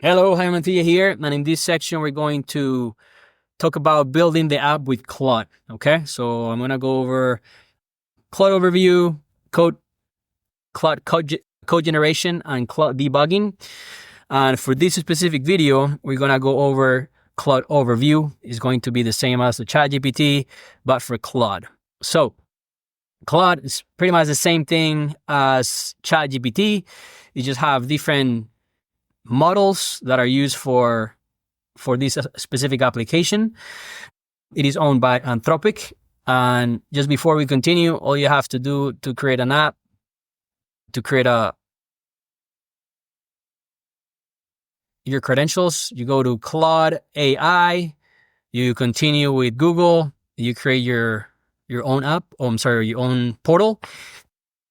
Hello, hi, Mantilla here, and in this section we're going to talk about building the app with Claude. Okay, so I'm gonna go over Claude Overview, Claude code generation, and Claude debugging. And for this specific video, we're gonna go over Claude Overview. It's going to be the same as the ChatGPT, but for Claude. So Claude is pretty much the same thing as ChatGPT. You just have different models that are used for this specific application. It is owned by Anthropic. And just before we continue, all you have to do to create an app, to create your credentials, you go to Claude AI, you continue with Google, you create your own app, your own portal.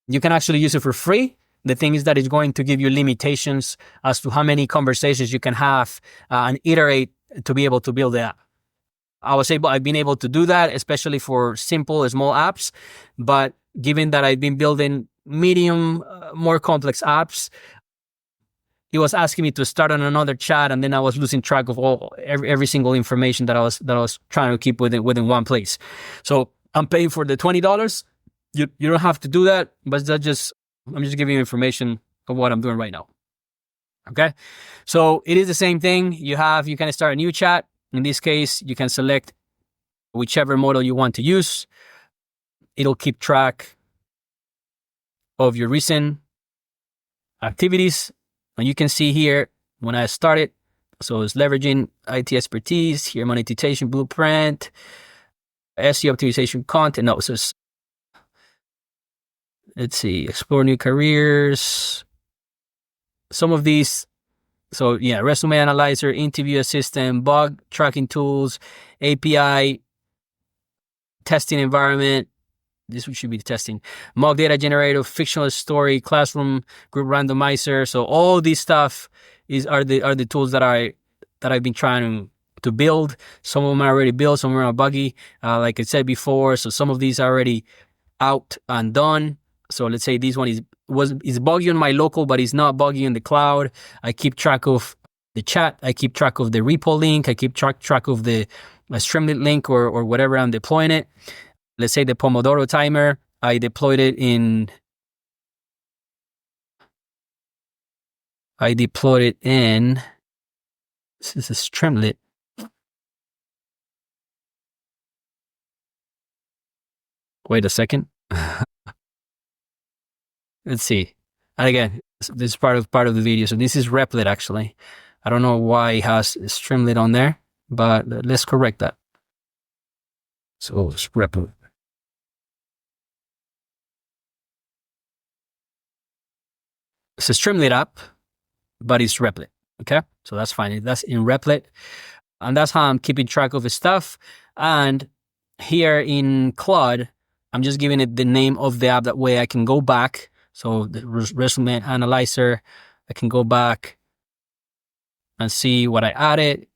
You can actually use it for free. The thing is that it's going to give you limitations as to how many conversations you can have and iterate to be able to build the app. I've been able to do that, especially for simple, small apps. But given that I've been building medium, more complex apps, it was asking me to start on another chat, and then I was losing track of every single information that I was trying to keep within one place. So I'm paying for the $20. You don't have to do that, but I'm just giving you information of what I'm doing right now. Okay. So it is the same thing. You can start a new chat. In this case, you can select whichever model you want to use. It'll keep track of your recent activities. And you can see here when I started, so it's leveraging IT expertise, here monetization blueprint, SEO optimization content. No, so let's see, explore new careers. Some of these, so yeah, resume analyzer, interview assistant, bug tracking tools, API, testing environment. This should be the testing. Mock data generator, fictional story, classroom group randomizer. So all this stuff are the tools that I've been trying to build. Some of them are already built, some of them are buggy. Like I said before, so some of these are already out and done. So let's say this one is buggy on my local, but it's not buggy in the cloud. I keep track of the chat. I keep track of the repo link. I keep track of the Streamlit link or whatever I'm deploying it. Let's say the Pomodoro timer. I deployed it in. This is a Streamlit. Wait a second. Let's see. And again, this is part of the video. So this is Replit actually. I don't know why it has Streamlit on there, but let's correct that. So it's Replit. It's a Streamlit app, but it's Replit. Okay, so that's fine. That's in Replit, and that's how I'm keeping track of the stuff. And here in Claude, I'm just giving it the name of the app. That way I can go back. So the resume analyzer, I can go back and see what I added,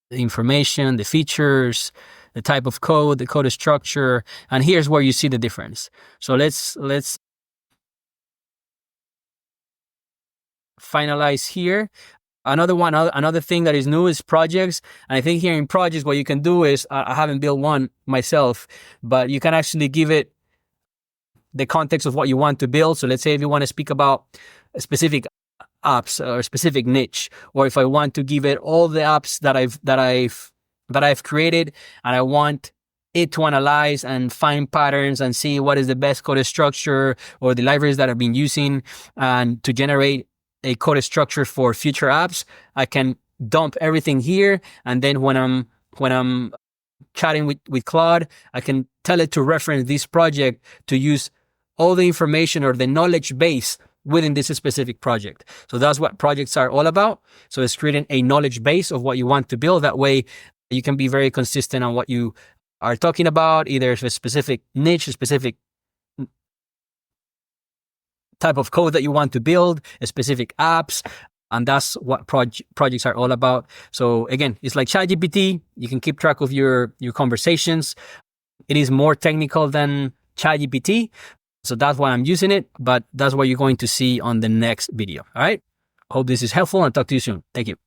the information, the features, the type of code, the code structure, and here's where you see the difference. So let's finalize here. Another thing that is new is projects. And I think here in projects, what you can do is, I haven't built one myself, but you can actually give it the context of what you want to build. So let's say if you want to speak about a specific apps or a specific niche, or if I want to give it all the apps that I've created, and I want it to analyze and find patterns and see what is the best code structure or the libraries that I've been using, and to generate a code structure for future apps, I can dump everything here. And then when I'm chatting with Claude, I can tell it to reference this project to use all the information or the knowledge base within this specific project. So that's what projects are all about. So it's creating a knowledge base of what you want to build. That way you can be very consistent on what you are talking about, either a specific niche, a specific type of code that you want to build, a specific apps. And that's what projects are all about. So again, it's like ChatGPT. You can keep track of your conversations. It is more technical than ChatGPT. So that's why I'm using it, but that's what you're going to see on the next video. All right. Hope this is helpful and talk to you soon. Thank you.